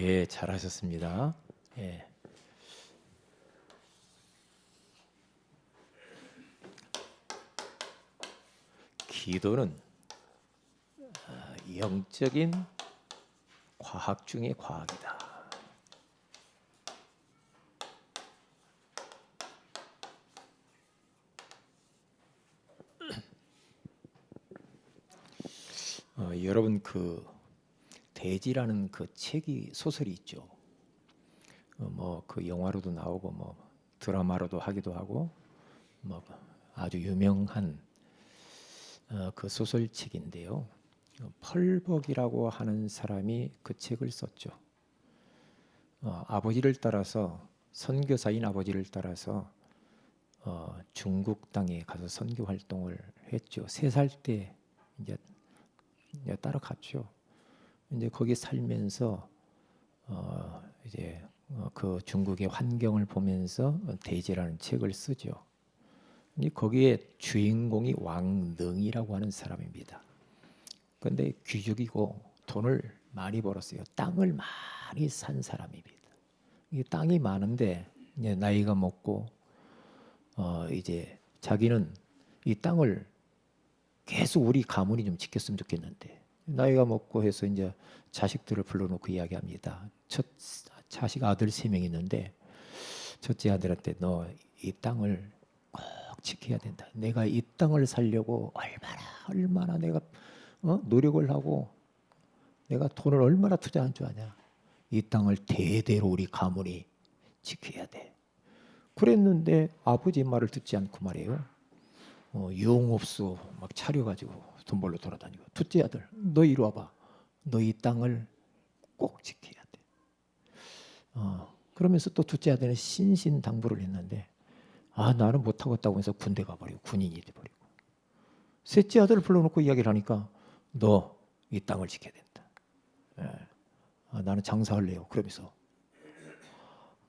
예, 잘하셨습니다. 예. 기도는 영적인 과학 중의 과학이다. 여러분 그 대지라는 그 책이 소설이 있죠. 뭐 그 영화로도 나오고 뭐 드라마로도 하기도 하고 뭐 아주 유명한 그 소설책인데요. 펄벅이라고 하는 사람이 그 책을 썼죠. 아버지를 따라서 선교사인 아버지를 따라서 중국 땅에 가서 선교 활동을 했죠. 3살 때 이제 따라갔죠. 이제 거기 살면서 이제 그 중국의 환경을 보면서 대제라는 책을 쓰죠. 거기에 주인공이 왕능이라고 하는 사람입니다. 그런데 귀족이고 돈을 많이 벌었어요. 땅을 많이 산 사람입니다. 이 땅이 많은데 이제 나이가 먹고 이제 자기는 이 땅을 계속 우리 가문이 좀 지켰으면 좋겠는데 나이가 먹고 해서 이제 자식들을 불러놓고 이야기합니다. 첫 자식 아들 3명 있는데 첫째 아들한테 너 이 땅을 꼭 지켜야 된다. 내가 이 땅을 살려고 얼마나 내가 노력을 하고 내가 돈을 얼마나 투자한 줄 아냐. 이 땅을 대대로 우리 가문이 지켜야 돼. 그랬는데 아버지 말을 듣지 않고 말이에요. 유흥업소 막 차려가지고 돈 벌러 돌아다니고 둘째 아들 너 이리 와봐. 너 이 땅을 꼭 지켜야 돼. 그러면서 또 둘째 아들은 신신당부를 했는데 나는 못하겠다고 해서 군대 가버리고 군인이 돼버리고 셋째 아들을 불러놓고 이야기를 하니까 너 이 땅을 지켜야 된다. 나는 장사할래요. 그러면서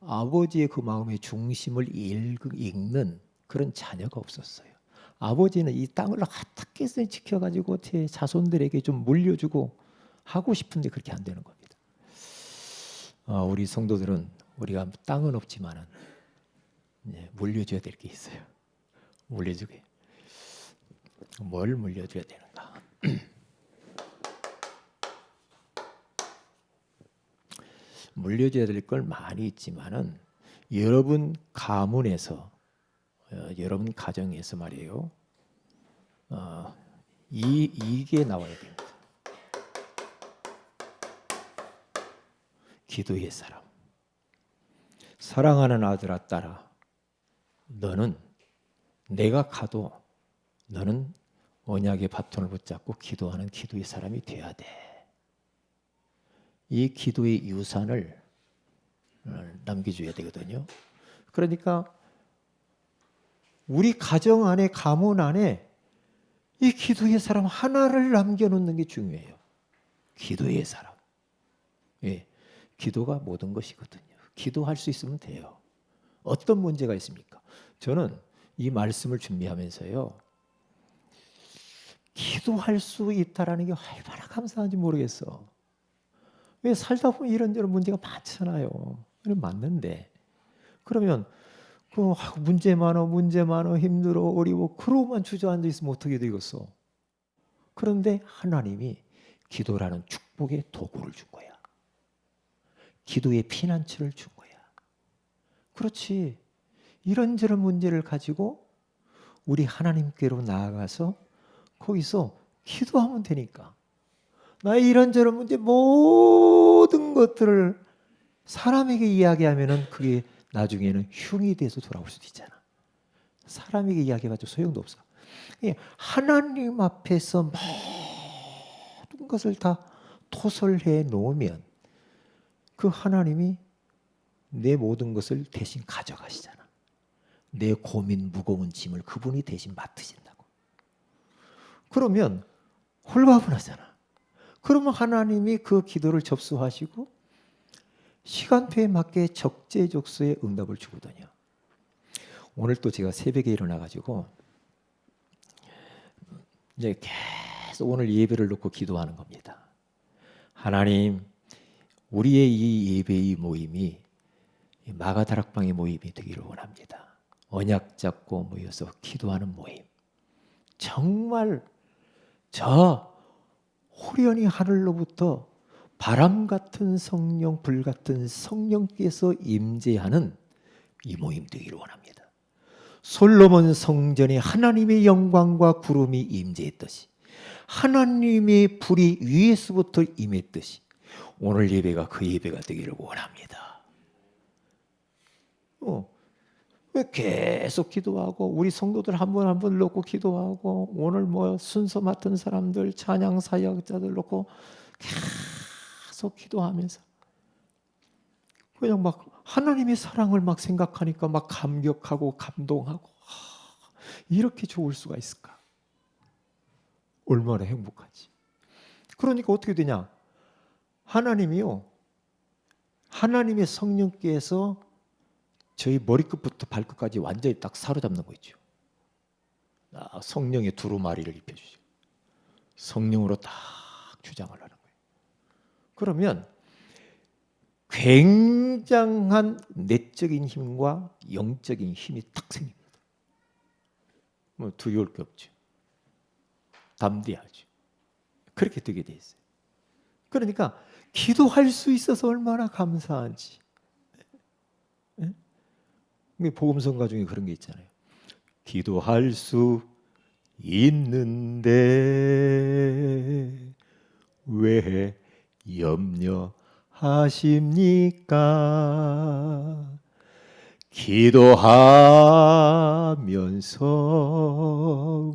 아버지의 그 마음의 중심을 읽는 그런 자녀가 없었어요. 아버지는 이 땅을 어떻게 지켜가지고 제 자손들에게 좀 물려주고 하고 싶은데 그렇게 안 되는 겁니다. 우리 성도들은 우리가 땅은 없지만은 물려줘야 될 게 있어요. 물려주게. 뭘 물려줘야 되는가? 물려줘야 될 걸 많이 있지만은 여러분 가문에서 여러분 가정에서 말이에요. 이게 나와야 됩니다. 기도의 사람. 사랑하는 아들아 딸아 너는 내가 가도 너는 언약의 바톤을 붙잡고 기도하는 기도의 사람이 돼야 돼. 이 기도의 유산을 남겨줘야 되거든요. 그러니까 우리 가정 안에 가문 안에 이 기도의 사람 하나를 남겨놓는 게 중요해요. 기도의 사람. 예, 기도가 모든 것이거든요. 기도할 수 있으면 돼요. 어떤 문제가 있습니까? 저는 이 말씀을 준비하면서요. 기도할 수 있다라는 게 얼마나 감사한지 모르겠어. 왜 살다 보면 이런저런 문제가 많잖아요. 맞는데 그러면 문제 많어 힘들어 어려워 그러고만 주저앉아 있으면 어떻게 되겠어? 그런데 하나님이 기도라는 축복의 도구를 준 거야. 기도의 피난처를 준 거야. 그렇지. 이런저런 문제를 가지고 우리 하나님께로 나아가서 거기서 기도하면 되니까. 나의 이런저런 문제 모든 것들을 사람에게 이야기하면은 그게 나중에는 흉이 돼서 돌아올 수도 있잖아. 사람에게 이야기해가지고 소용도 없어. 하나님 앞에서 모든 것을 다 토설해 놓으면 그 하나님이 내 모든 것을 대신 가져가시잖아. 내 고민 무거운 짐을 그분이 대신 맡으신다고. 그러면 홀가분하잖아. 그러면 하나님이 그 기도를 접수하시고 시간표에 맞게 적재적소에 응답을 주거든요. 오늘 또 제가 새벽에 일어나가지고 이제 계속 오늘 예배를 놓고 기도하는 겁니다. 하나님, 우리의 이 예배의 모임이 마가다락방의 모임이 되기를 원합니다. 언약 잡고 모여서 기도하는 모임. 정말 저 호련히 하늘로부터 바람 같은 성령, 불 같은 성령께서 임재하는 이 모임 되기를 원합니다. 솔로몬 성전에 하나님의 영광과 구름이 임재했듯이, 하나님의 불이 위에서부터 임했듯이 오늘 예배가 그 예배가 되기를 원합니다. 왜 계속 기도하고, 우리 성도들 한 분 한 분 놓고 기도하고, 오늘 뭐 순서 맡은 사람들, 찬양 사역자들 놓고 계속 기도하면서 그냥 막 하나님의 사랑을 막 생각하니까 막 감격하고 감동하고, 이렇게 좋을 수가 있을까? 얼마나 행복하지. 그러니까 어떻게 되냐? 하나님이요, 하나님의 성령께서 저희 머리끝부터 발끝까지 완전히 딱 사로잡는 거 있죠. 성령의 두루마리를 입혀주죠. 성령으로 딱 주장을 하는 거예요. 그러면 굉장한 내적인 힘과 영적인 힘이 딱 생깁니다. 뭐 두려울 게 없죠. 담대하죠. 그렇게 되게 돼 있어요. 그러니까 기도할 수 있어서 얼마나 감사한지. 복음성가 중에 그런 게 있잖아요. 기도할 수 있는데 왜 염려하십니까? 기도하면서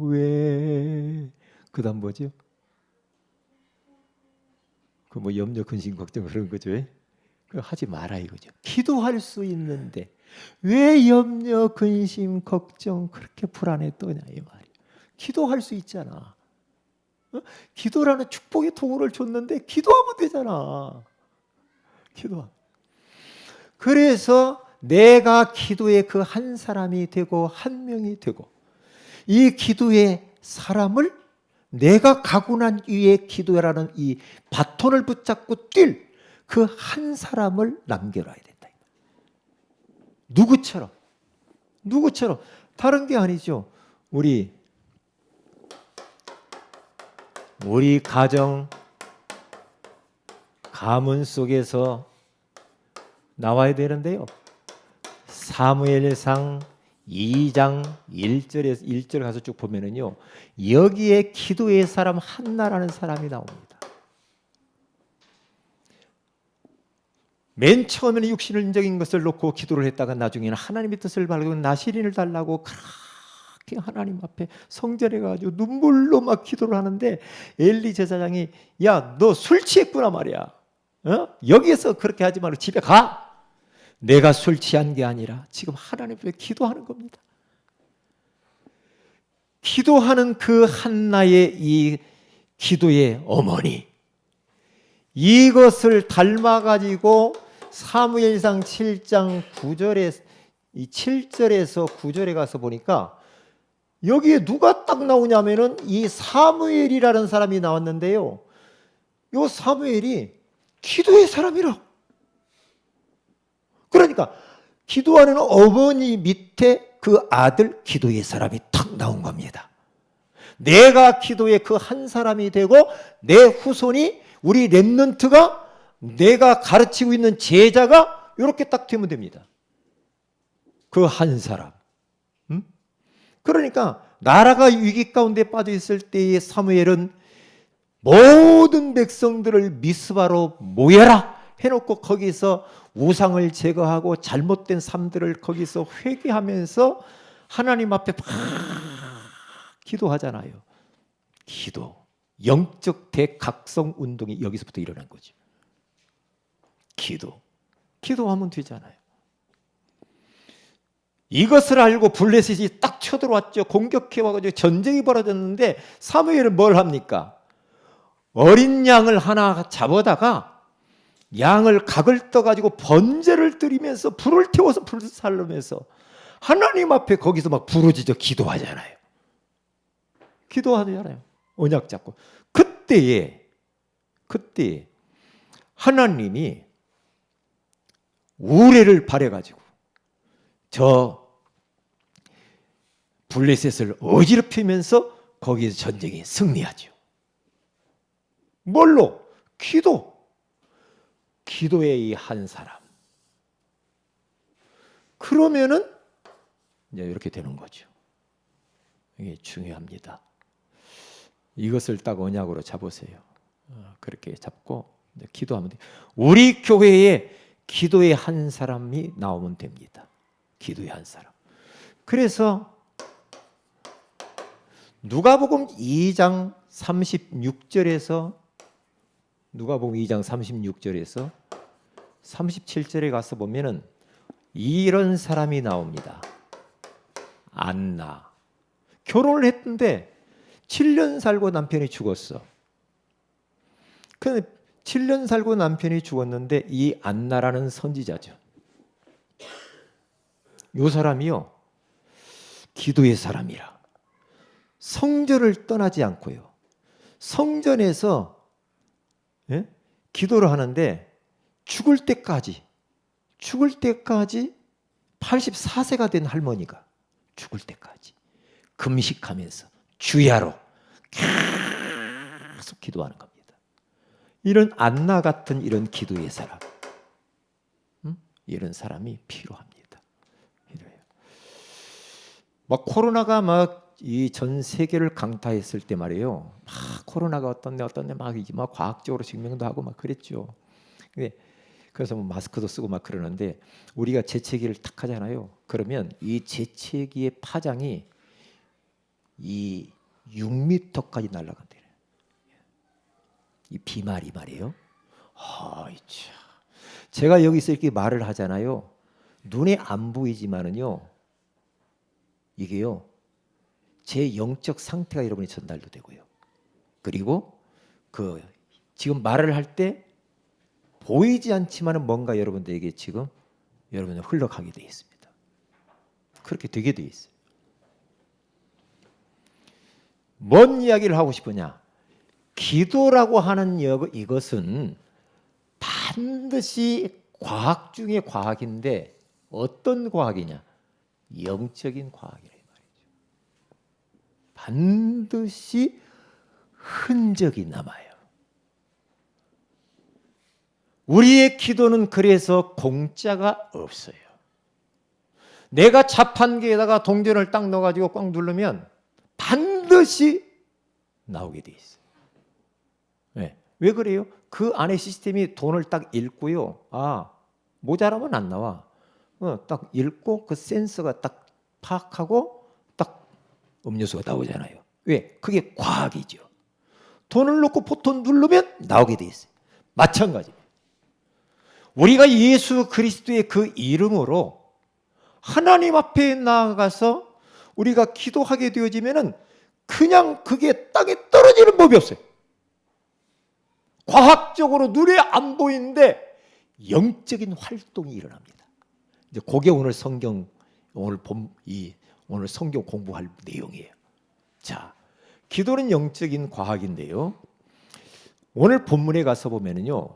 왜, 그 다음 뭐죠? 그 뭐 염려, 근심, 걱정 그런 거죠. 그거 하지 마라 이거죠. 기도할 수 있는데 왜 염려, 근심, 걱정 그렇게 불안해 떠냐 이 말이에요. 기도할 수 있잖아. 기도라는 축복의 도구를 줬는데 기도하면 되잖아. 기도하면. 그래서 내가 기도의 그 한 사람이 되고 한 명이 되고, 이 기도의 사람을 내가 가고 난 이후에 기도라는 이 바톤을 붙잡고 뛸 그 한 사람을 남겨놔야 된다. 누구처럼 다른 게 아니죠. 우리 가정 가문 속에서 나와야 되는데요. 사무엘상 2장 1절 가서 쭉 보면은요, 여기에 기도의 사람 한나라는 사람이 나옵니다. 맨 처음에는 육신적인 것을 놓고 기도를 했다가 나중에는 하나님의 뜻을 바라고 나시린을 달라고 그렇게 하나님 앞에 성전에 가지고 눈물로 막 기도를 하는데, 엘리 제사장이 야, 너 술 취했구나 말이야. 여기에서 그렇게 하지 말고 집에 가. 내가 술 취한 게 아니라 지금 하나님 앞에 기도하는 겁니다. 기도하는 그 한나의 이 기도의 어머니, 이것을 닮아가지고 사무엘상 7장 9절에, 이 7절에서 9절에 가서 보니까 여기에 누가 딱 나오냐면은 이 사무엘이라는 사람이 나왔는데요, 이 사무엘이 기도의 사람이라. 그러니까 기도하는 어머니 밑에 그 아들 기도의 사람이 탁 나온 겁니다. 내가 기도의 그 한 사람이 되고 내 후손이, 우리 렘넌트가, 내가 가르치고 있는 제자가 이렇게 딱 되면 됩니다. 그 한 사람. 그러니까 나라가 위기 가운데 빠져 있을 때의 사무엘은 모든 백성들을 미스바로 모여라 해놓고 거기서 우상을 제거하고 잘못된 삶들을 거기서 회개하면서 하나님 앞에 막 기도하잖아요. 기도, 영적 대각성 운동이 여기서부터 일어난 거죠. 기도하면 되잖아요. 이것을 알고 블레셋이 딱 쳐들어왔죠. 공격해와가지고 전쟁이 벌어졌는데 사무엘은 뭘 합니까? 어린 양을 하나 잡아다가 양을 각을 떠가지고 번제를 드리면서 불을 태워서 불을 살르면서 하나님 앞에 거기서 막 부르짖어 기도하잖아요. 언약 잡고. 그때에 하나님이 우레를 바래가지고 저 블레셋을 어지럽히면서 거기에서 전쟁에 승리하죠. 뭘로? 기도의 이 한 사람. 그러면은 이제 이렇게 되는 거죠. 이게 중요합니다. 이것을 딱 언약으로 잡으세요. 그렇게 잡고 이제 기도하면 돼요. 우리 교회에 기도의 한 사람이 나오면 됩니다. 기도의 한 사람. 그래서 누가복음 2장 36절에서 37절에 가서 보면은 이런 사람이 나옵니다. 안나. 결혼을 했는데 7년 살고 남편이 죽었어. 근데 7년 살고 남편이 죽었는데 이 안나라는 선지자죠. 이 사람이요, 기도의 사람이라. 성전을 떠나지 않고요, 성전에서 기도를 하는데 죽을 때까지 84세가 된 할머니가 죽을 때까지 금식하면서 주야로 계속 기도하는 겁니다. 이런 안나 같은 이런 기도의 사람, 이런 사람이 필요합니다. 막 코로나가 막 이 전 세계를 강타했을 때 말이에요. 막 코로나가 어떤데 막 과학적으로 증명도 하고 막 그랬죠. 그래서 뭐 마스크도 쓰고 막 그러는데 우리가 재채기를 탁 하잖아요. 그러면 이 재채기의 파장이 이 6m까지 날아간대요. 이 비말이 말이에요. 제가 여기서 이렇게 말을 하잖아요. 눈에 안 보이지만은요, 이게요, 제 영적 상태가 여러분이 전달도 되고요. 그리고 그 지금 말을 할 때 보이지 않지만은 뭔가 여러분들에게 지금 여러분은 흘러가게 되어 있습니다. 그렇게 되게 되어 있어요. 뭔 이야기를 하고 싶으냐? 기도라고 하는 이것은 반드시 과학 중에 과학인데 어떤 과학이냐? 영적인 과학이라 이 말이죠. 반드시 흔적이 남아요. 우리의 기도는 그래서 공짜가 없어요. 내가 자판기에다가 동전을 딱 넣어가지고 꽉 누르면 반드시 나오게 돼 있어요. 왜 그래요? 그 안에 시스템이 돈을 딱 읽고요. 모자라면 안 나와. 딱 읽고 그 센서가 딱 파악하고 딱 음료수가 나오잖아요. 왜? 그게 과학이죠. 돈을 넣고 포토 누르면 나오게 돼 있어요. 마찬가지입니다. 우리가 예수 그리스도의 그 이름으로 하나님 앞에 나아가서 우리가 기도하게 되어지면은 그냥 그게 땅에 떨어지는 법이 없어요. 과학적으로 눈에 안 보이는데 영적인 활동이 일어납니다. 이제 그게 오늘 성경 공부할 내용이에요. 자, 기도는 영적인 과학인데요. 오늘 본문에 가서 보면은요,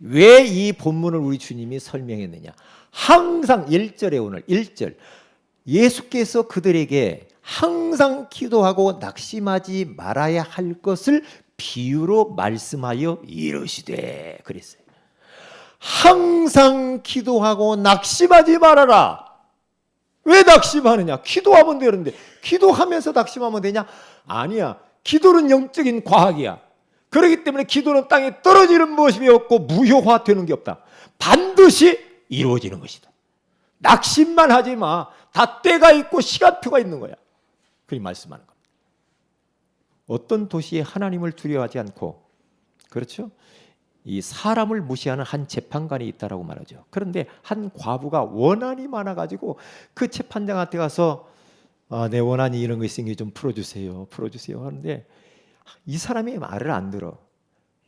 왜 이 본문을 우리 주님이 설명했느냐? 항상 1절에 오늘 1절 예수께서 그들에게 항상 기도하고 낙심하지 말아야 할 것을 비유로 말씀하여 이르시되 그랬어요. 항상 기도하고 낙심하지 말아라. 왜 낙심하느냐? 기도하면 되는데 기도하면서 낙심하면 되냐? 아니야. 기도는 영적인 과학이야. 그렇기 때문에 기도는 땅에 떨어지는 모습이 없고 무효화되는 게 없다. 반드시 이루어지는 것이다. 낙심만 하지 마. 다 때가 있고 시간표가 있는 거야. 그리 말씀하는 겁니다. 어떤 도시에 하나님을 두려워하지 않고, 그렇죠? 이 사람을 무시하는 한 재판관이 있다라고 말하죠. 그런데 한 과부가 원한이 많아가지고 그 재판장한테 가서 내 원한이 이런 거 있으니 좀 풀어주세요 하는데 이 사람이 말을 안 들어.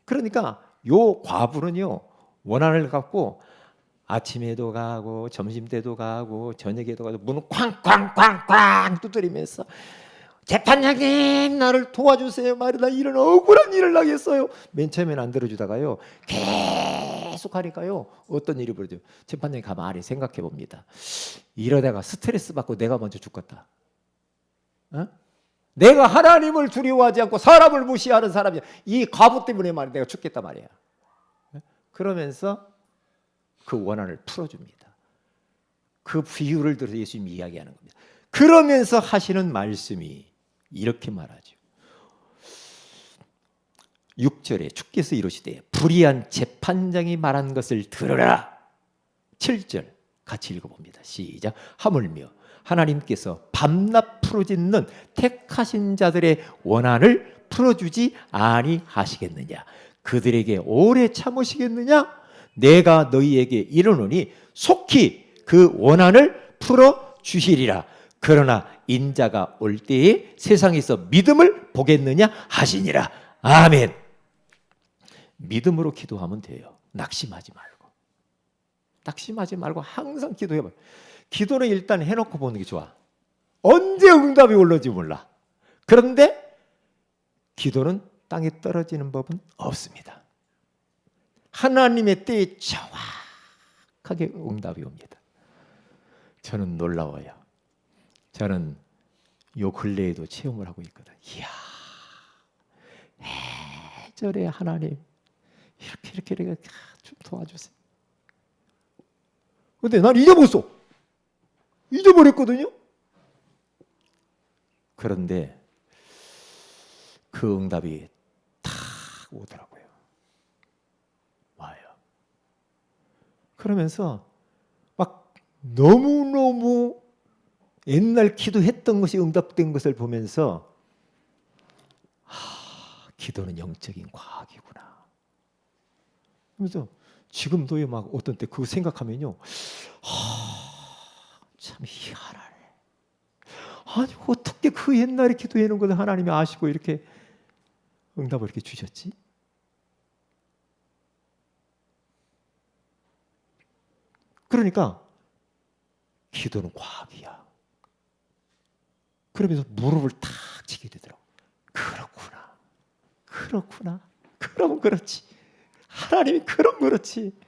그러니까 요 과부는요, 원한을 갖고 아침에도 가고 점심 때도 가고 저녁에도 가고 문을 쾅쾅쾅쾅 두드리면서 재판장님 나를 도와주세요 말이다. 이런 억울한 일을 하겠어요. 맨 처음에는 안 들어주다가요 계속 하니까요. 어떤 일이 벌어져요? 재판장이 가만히 생각해 봅니다. 이러다가 스트레스 받고 내가 먼저 죽겠다. 어? 내가 하나님을 두려워하지 않고 사람을 무시하는 사람이야. 이 과부 때문에 말이야. 내가 죽겠단 말이야. 그러면서 그 원한을 풀어줍니다. 그 비유를 들어서 예수님이 이야기하는 겁니다. 그러면서 하시는 말씀이 이렇게 말하죠. 6절에 주께서 이르시되 불의한 재판장이 말한 것을 들으라. 7절 같이 읽어봅니다. 시작. 하물며 하나님께서 밤낮 풀어짓는 택하신 자들의 원한을 풀어주지 아니하시겠느냐. 그들에게 오래 참으시겠느냐. 내가 너희에게 이르노니 속히 그 원한을 풀어주시리라. 그러나 인자가 올 때에 세상에서 믿음을 보겠느냐 하시니라. 아멘. 믿음으로 기도하면 돼요. 낙심하지 말고. 낙심하지 말고 항상 기도해봐요. 기도는 일단 해놓고 보는 게 좋아. 언제 응답이 올라올지 몰라. 그런데 기도는 땅에 떨어지는 법은 없습니다. 하나님의 때에 정확하게 응답이 옵니다. 저는 놀라워요. 저는 요 근래에도 체험을 하고 있거든. 이야, 해절에 하나님 이렇게 좀 도와주세요. 근데 난 잊어버렸어. 잊어버렸거든요. 그런데 그 응답이 탁 오더라고요. 와요. 그러면서 막 너무너무 옛날 기도했던 것이 응답된 것을 보면서 기도는 영적인 과학이구나. 그래서 지금도요, 막 어떤 때 그거 생각하면요, 참 희한하네. 아니 어떻게 그 옛날에 기도해 놓은 것을 하나님이 아시고 이렇게 응답을 이렇게 주셨지? 그러니까 기도는 과학이야. 그러면서 무릎을 탁 치게 되더라고. 그렇구나. 그러면 그렇지. 하나님이 그럼 그렇지.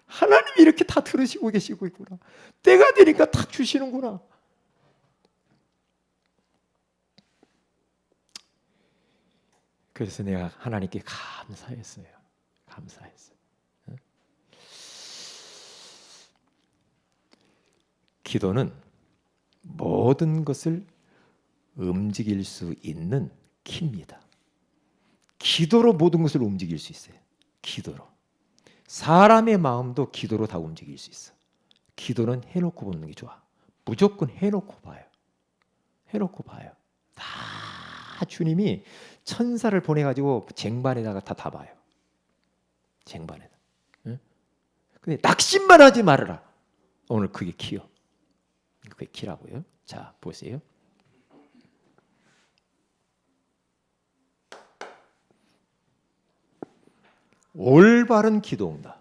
하나님이 이렇게 다 들으시고 계시고 있구나. 때가 되니까 탁 주시는구나. 그래서 내가 하나님께 감사했어요. 기도는 모든 것을 움직일 수 있는 키입니다. 기도로 모든 것을 움직일 수 있어요. 기도로. 사람의 마음도 기도로 다 움직일 수 있어. 기도는 해놓고 보는 게 좋아. 무조건 해놓고 봐요. 다 주님이 천사를 보내가지고 쟁반에다가 다 봐요. 쟁반에다. 응? 근데 낙심만 하지 말아라. 오늘 그게 키요. 그게 키라고요. 자, 보세요. 올바른 기도응답.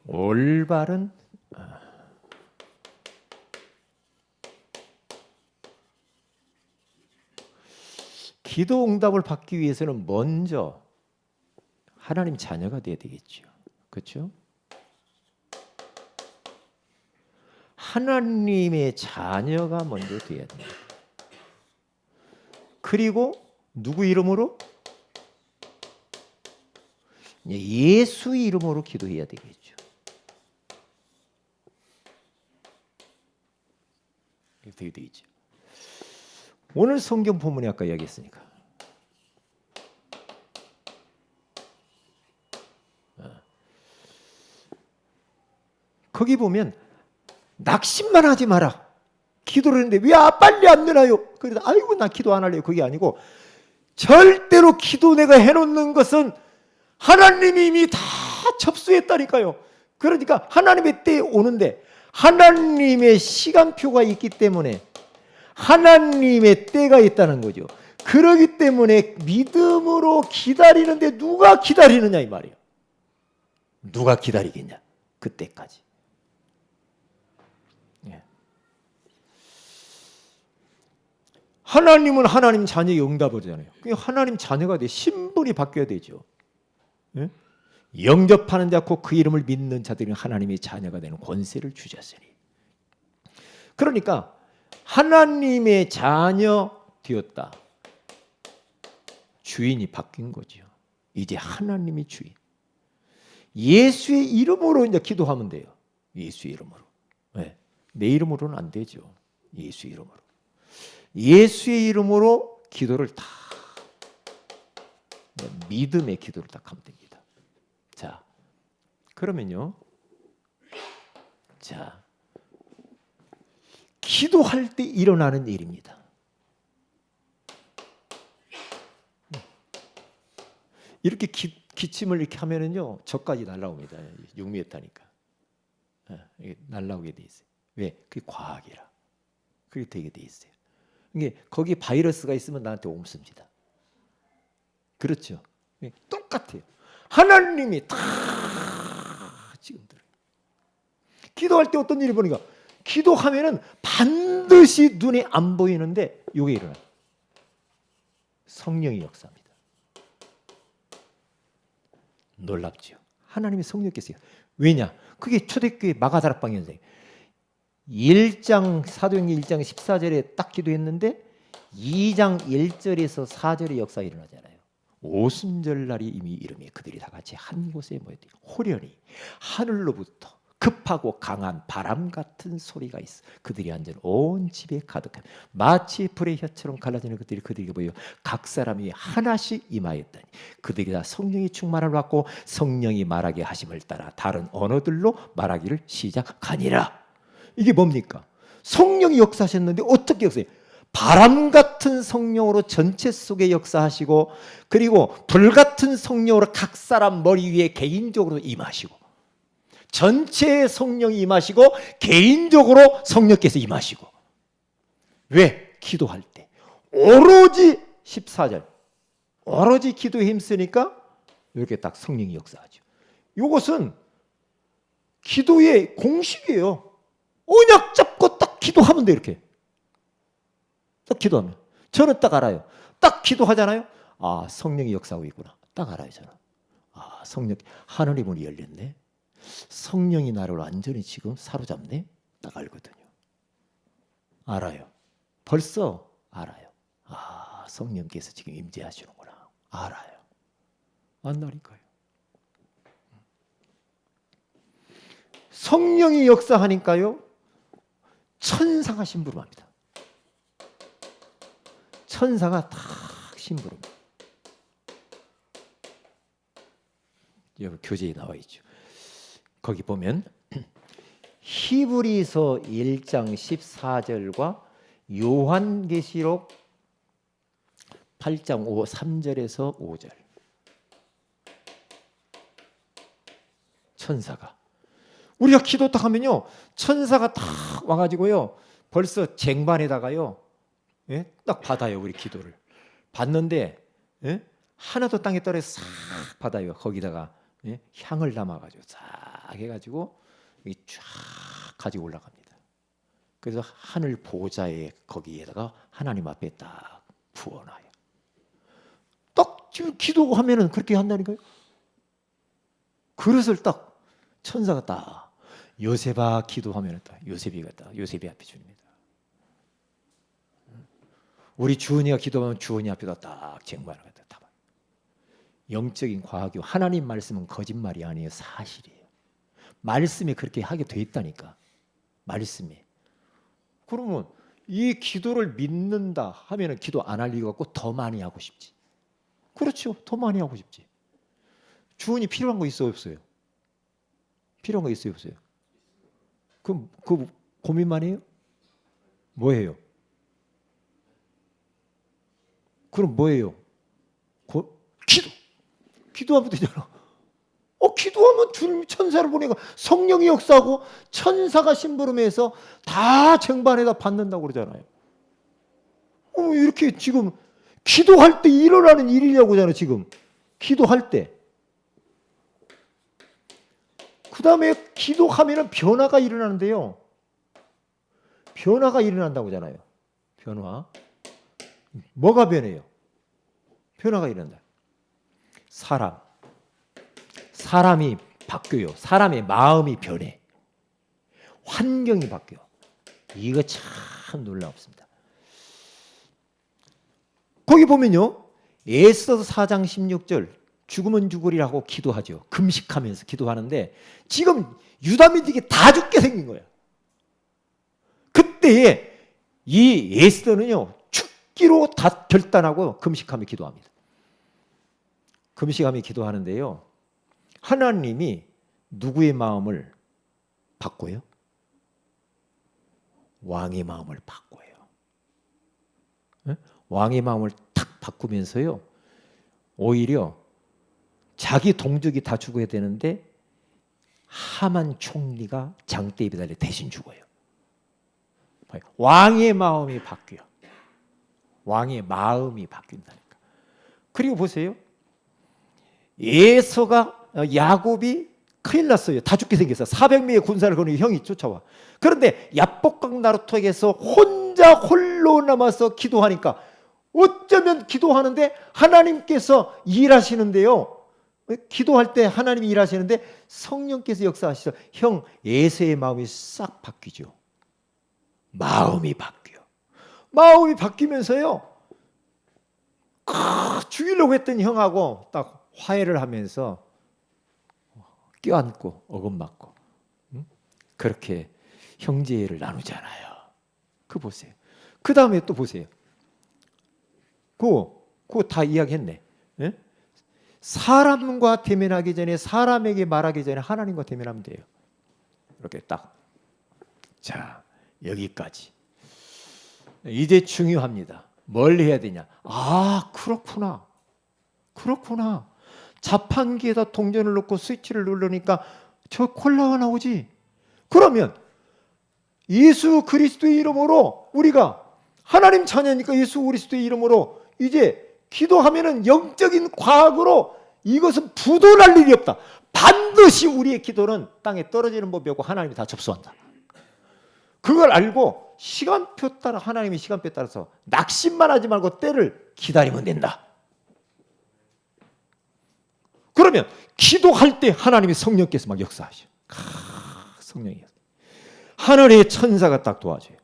올바른 기도응답을 받기 위해서는 먼저 하나님 자녀가 돼야 되겠죠. 그렇죠? 하나님의 자녀가 먼저 돼야 됩니다. 그리고 누구 이름으로? 예수 이름으로 기도해야 되겠죠. 이렇게 되겠죠. 오늘 성경 본문에 아까 이야기했으니까. 거기 보면 낙심만 하지 마라. 기도를 했는데 왜 빨리 안 되나요? 그래서 아이고 나 기도 안 할래요. 그게 아니고 절대로 기도 내가 해놓는 것은 하나님이 이미 다 접수했다니까요. 그러니까 하나님의 때에 오는데 하나님의 시간표가 있기 때문에 하나님의 때가 있다는 거죠. 그러기 때문에 믿음으로 기다리는데 누가 기다리느냐 이 말이에요. 누가 기다리겠냐 그때까지. 하나님은 하나님 자녀의 응답이잖아요. 하나님 자녀가 돼 신분이 바뀌어야 되죠. 예? 영접하는 자고 그 이름을 믿는 자들이 하나님의 자녀가 되는 권세를 주셨으니. 그러니까 하나님의 자녀 되었다. 주인이 바뀐 거죠. 이제 하나님이 주인. 예수의 이름으로 이제 기도하면 돼요. 예수의 이름으로. 네. 내 이름으로는 안 되죠. 예수의 이름으로. 예수의 이름으로 기도를 다 믿음의 기도를 딱 하면 됩니다. 자, 그러면요. 자, 기도할 때 일어나는 일입니다. 이렇게 기침을 이렇게 하면은요, 저까지 날아옵니다. 6m니까. 날아오게 돼 있어요. 왜? 그게 과학이라. 그게 되게 돼 있어요. 이게 거기 바이러스가 있으면 나한테 옮습니다. 그렇죠? 똑같아요. 하나님이 다 지금 들어요. 기도할 때 어떤 일이 보니까 기도하면은 반드시 눈에 안 보이는데 이게 일어나요. 성령의 역사입니다. 놀랍죠. 하나님이 성령께서. 왜냐? 그게 초대교회 마가다락방 현상. 1장 사도행전 1장 14절에 딱 기도했는데 2장 1절에서 4절의 역사가 일어나잖아요. 오순절날이 이미 이름이 그들이 다 같이 한 곳에 모였대. 호련히 하늘로부터 급하고 강한 바람 같은 소리가 있어. 그들이 앉은 온 집에 가득한 마치 불의 혀처럼 갈라지는 것들이 그들에게 보여 각 사람이 하나씩 임하였다니 그들이 다 성령이 충만을 받고 성령이 말하게 하심을 따라 다른 언어들로 말하기를 시작하니라. 이게 뭡니까? 성령이 역사하셨는데 어떻게 역사해요? 바람 같은 성령으로 전체 속에 역사하시고 그리고 불 같은 성령으로 각 사람 머리 위에 개인적으로 임하시고 전체의 성령이 임하시고 개인적으로 성령께서 임하시고. 왜? 기도할 때 오로지 14절 오로지 기도에 힘쓰니까 이렇게 딱 성령이 역사하죠. 이것은 기도의 공식이에요. 언약 잡고 딱 기도하면 돼. 이렇게 딱 기도하면 저는 딱 알아요. 딱 기도하잖아요. 아, 성령이 역사하고 있구나. 딱 알아요. 저는. 아, 성령 하늘의 문이 열렸네. 성령이 나를 완전히 지금 사로잡네. 딱 알거든요. 알아요. 벌써 알아요. 아, 성령께서 지금 임재하시는구나. 알아요. 안다니까요. 성령이 역사하니까요. 천사가 심부름합니다. 천사가 다 심부름. 여기 교재에 나와 있죠. 거기 보면 히브리서 1장 14절과 요한계시록 8장 3절에서 5절. 천사가 우리가 기도 딱 하면요 천사가 딱 와가지고요 벌써 쟁반에다가요 예? 딱 받아요. 우리 기도를 받는데 예? 하나도 땅에 떨어져 싹 받아요. 거기다가 예? 향을 담아가지고 싹 해가지고 쫙 가지고 올라갑니다. 그래서 하늘 보좌에 거기에다가 하나님 앞에 딱 부어놔요. 딱 지금 기도하면은 그렇게 한다니까요. 그릇을 딱 천사가 딱 요셉아 기도하면은 딱 요셉이 앞에 줍니다. 우리 주은이가 기도하면 주은이 앞에다 딱 쟁반을 갖다 담아. 영적인 과학이 하나님 말씀은 거짓말이 아니에요. 사실이에요. 말씀에 그렇게 하게 돼 있다니까. 말씀에. 그러면 이 기도를 믿는다 하면은 기도 안 할 이유 없고 더 많이 하고 싶지. 그렇죠. 더 많이 하고 싶지. 주은이 필요한 거 있어요, 없어요? 필요한 거 있어요, 없어요? 그럼 그 고민만 해요? 뭐예요? 그럼 뭐예요? 기도하면 되잖아. 기도하면 주님 천사를 보내고 성령이 역사하고 천사가 심부름해서 다 쟁반에다 받는다고 그러잖아요. 이렇게 지금 기도할 때 일어나는 일이라고 하잖아요. 지금 기도할 때. 그 다음에 기도하면 변화가 일어나는데요. 변화가 일어난다고 하잖아요. 변화. 뭐가 변해요? 변화가 일어난다. 사람이 바뀌어요. 사람의 마음이 변해. 환경이 바뀌어. 이거 참 놀랍습니다. 거기 보면요, 에스더서 4장 16절 죽으면 죽으리라고 기도하죠. 금식하면서 기도하는데 지금 유다 민족이 다 죽게 생긴 거예요. 그때에 이 에스더는요, 죽기로 다 결단하고 금식하며 기도합니다. 금식하며 기도하는데요, 하나님이 누구의 마음을 바꿔요? 왕의 마음을 바꿔요. 왕의 마음을 탁 바꾸면서요, 오히려 자기 동족이 다 죽어야 되는데 하만 총리가 장대에 매달려 대신 죽어요. 왕의 마음이 바뀌어요. 왕의 마음이 바뀐다니까. 그리고 보세요, 야곱이 큰일 났어요. 다 죽게 생겼어. 400명의 군사를 거는 형이 쫓아와. 그런데 야복강 나루터에서 혼자 홀로 남아서 기도하니까, 어쩌면 기도하는데 하나님께서 일하시는데요, 기도할 때 하나님이 일하시는데 성령께서 역사하시죠. 형 에서의 마음이 싹 바뀌죠. 마음이 바뀌어. 마음이 바뀌면서요, 죽이려고 했던 형하고 딱 화해를 하면서 껴안고 어금맞고, 그렇게 형제를 나누잖아요. 그 보세요. 그 다음에 또 보세요. 그거 다 이야기했네. 예? 사람과 대면하기 전에, 사람에게 말하기 전에 하나님과 대면하면 돼요. 이렇게 딱. 자, 여기까지. 이제 중요합니다. 뭘 해야 되냐? 아, 그렇구나. 자판기에다 동전을 넣고 스위치를 누르니까 저 콜라가 나오지. 그러면 예수 그리스도의 이름으로, 우리가 하나님 자녀니까 예수 그리스도의 이름으로 이제 기도하면은 영적인 과학으로 이것은 부도날 일이 없다. 반드시 우리의 기도는 땅에 떨어지는 법이 없고 하나님이 다 접수한다. 그걸 알고 시간표 따라, 하나님의 시간표에 따라서 낙심만 하지 말고 때를 기다리면 된다. 그러면 기도할 때 하나님이 성령께서 막 역사하셔. 성령이 하늘의 천사가 딱 도와줘요.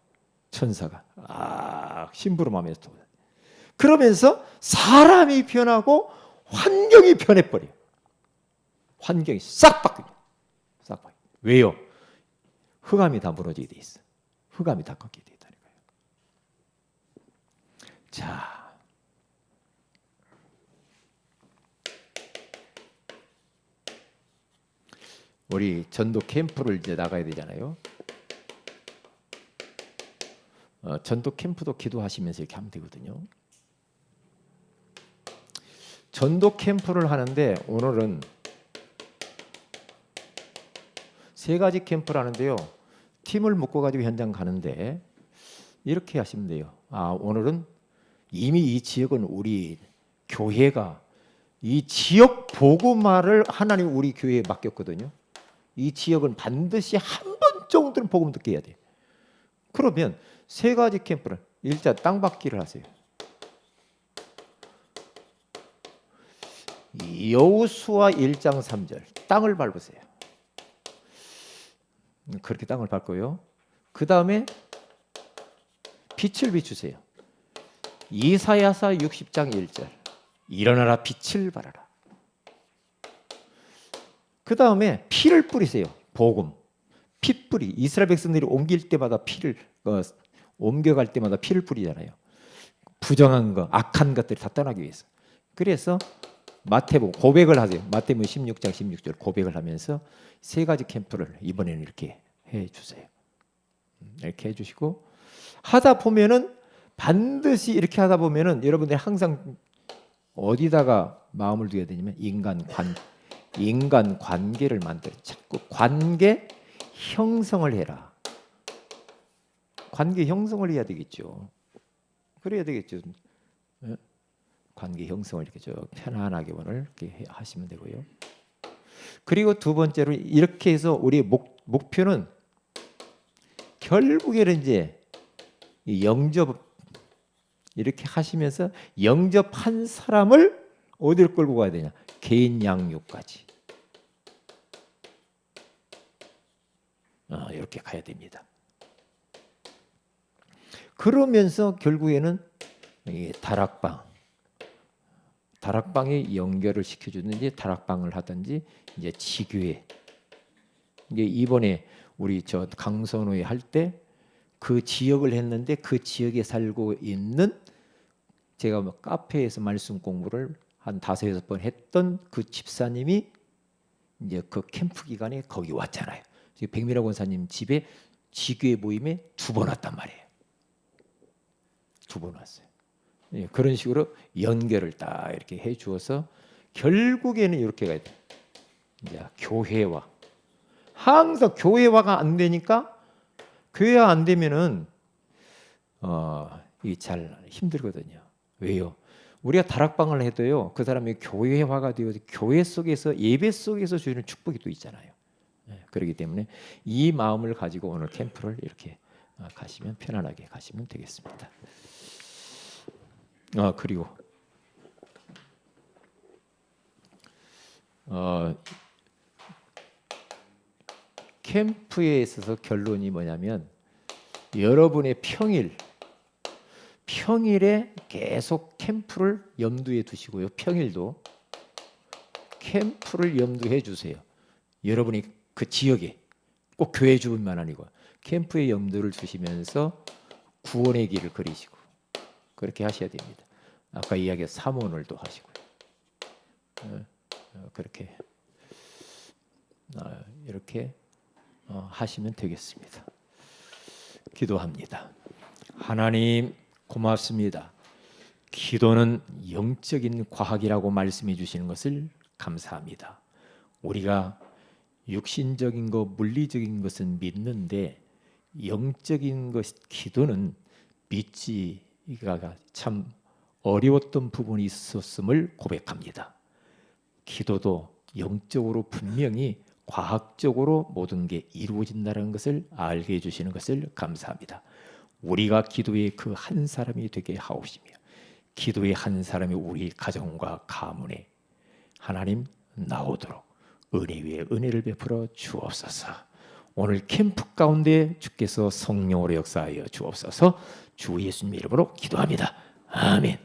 천사가 심부름하면서 도와줘요. 그러면서 사람이 변하고 환경이 변해버려요. 환경이 싹 바뀌어요. 싹 바뀌어요. 왜요? 흑암이 다 무너지게 돼 있어. 흑암이 다 꺾이게 돼 있다는 거예요. 자, 우리 전도 캠프를 이제 나가야 되잖아요. 전도 캠프도 기도하시면서 이렇게 하면 되거든요. 전도 캠프를 하는데 오늘은 3가지 캠프를 하는데요. 팀을 묶어가지고 현장 가는데 이렇게 하시면 돼요. 오늘은 이미 이 지역은 우리 교회가 이 지역 복음화를 하나님 우리 교회에 맡겼거든요. 이 지역은 반드시 한 번 정도는 복음 듣게 해야 돼요. 그러면 3가지 캠프를, 일단 땅밟기를 하세요. 여호수아 1장 3절 땅을 밟으세요. 그렇게 땅을 밟고요. 그 다음에 빛을 비추세요. 이사야서 60장 1절 일어나라 빛을 발하라. 그 다음에 피를 뿌리세요. 복음, 핏뿌리. 이스라엘 백성들이 옮길 때마다 옮겨갈 때마다 피를 뿌리잖아요. 부정한 거, 악한 것들이 다 떠나기 위해서. 그래서 마태복음 고백을 하세요. 마태복음 16장 16절 고백을 하면서 3가지 캠프를 이번에는 이렇게 해주세요. 이렇게 해주시고 하다 보면은, 반드시 이렇게 하다 보면은 여러분들이 항상 어디다가 마음을 두어야 되냐면 인간 관계를 만들어. 자꾸 관계 형성을 해라. 관계 형성을 해야 되겠죠. 그래야 되겠죠. 관계 형성을 이렇게 좀 편안하게 오늘 이렇게 하시면 되고요. 그리고 2번째로 이렇게 해서 우리 목표는 결국에는 이제 영접 이렇게 하시면서 영접한 사람을 어디를 끌고 가야 되냐? 개인 양육까지. 이렇게 가야 됩니다. 그러면서 결국에는 이 다락방에 연결을 시켜주든지 다락방을 하든지 이제 지교회. 이게 이번에 우리 저 강선호에 할 때 그 지역을 했는데 그 지역에 살고 있는 제가 뭐 카페에서 말씀 공부를 한 5-6번 했던 그 집사님이 이제 그 캠프 기간에 거기 왔잖아요. 백미라 권사님 집에 지교회 모임에 2번 왔단 말이에요. 2번 왔어요. 예, 그런 식으로 연결을 딱 이렇게 해 주어서 결국에는 이렇게 가야 돼. 이제 교회화. 항상 교회화가 안 되니까 교회화 안 되면은 이게 잘 힘들거든요. 왜요? 우리가 다락방을 해도요. 그 사람이 교회화가 되어서 교회 속에서 예배 속에서 주는 축복이 또 있잖아요. 예, 그렇기 때문에 이 마음을 가지고 오늘 캠프를 이렇게 가시면 편안하게 가시면 되겠습니다. 그리고 캠프에 있어서 결론이 뭐냐면 여러분의 평일에 계속 캠프를 염두에 두시고요. 평일도 캠프를 염두해 주세요. 여러분이 그 지역에 꼭 교회 주변만 아니고 캠프에 염두를 두시면서 구원의 길을 그리시고 그렇게 하셔야 됩니다. 아까 이야기한 사모늘도 하시고요. 그렇게 이렇게 하시면 되겠습니다. 기도합니다. 하나님 고맙습니다. 기도는 영적인 과학이라고 말씀해 주시는 것을 감사합니다. 우리가 육신적인 것, 물리적인 것은 믿는데 영적인 것, 기도는 믿지가 참 어려웠던 부분이 있었음을 고백합니다. 기도도 영적으로 분명히 과학적으로 모든 게 이루어진다는 것을 알게 해주시는 것을 감사합니다. 우리가 기도의 그 한 사람이 되게 하옵시며 기도의 한 사람이 우리 가정과 가문에 하나님 나오도록 은혜 위에 은혜를 베풀어 주옵소서. 오늘 캠프 가운데 주께서 성령으로 역사하여 주옵소서. 주 예수님 이름으로 기도합니다. 아멘.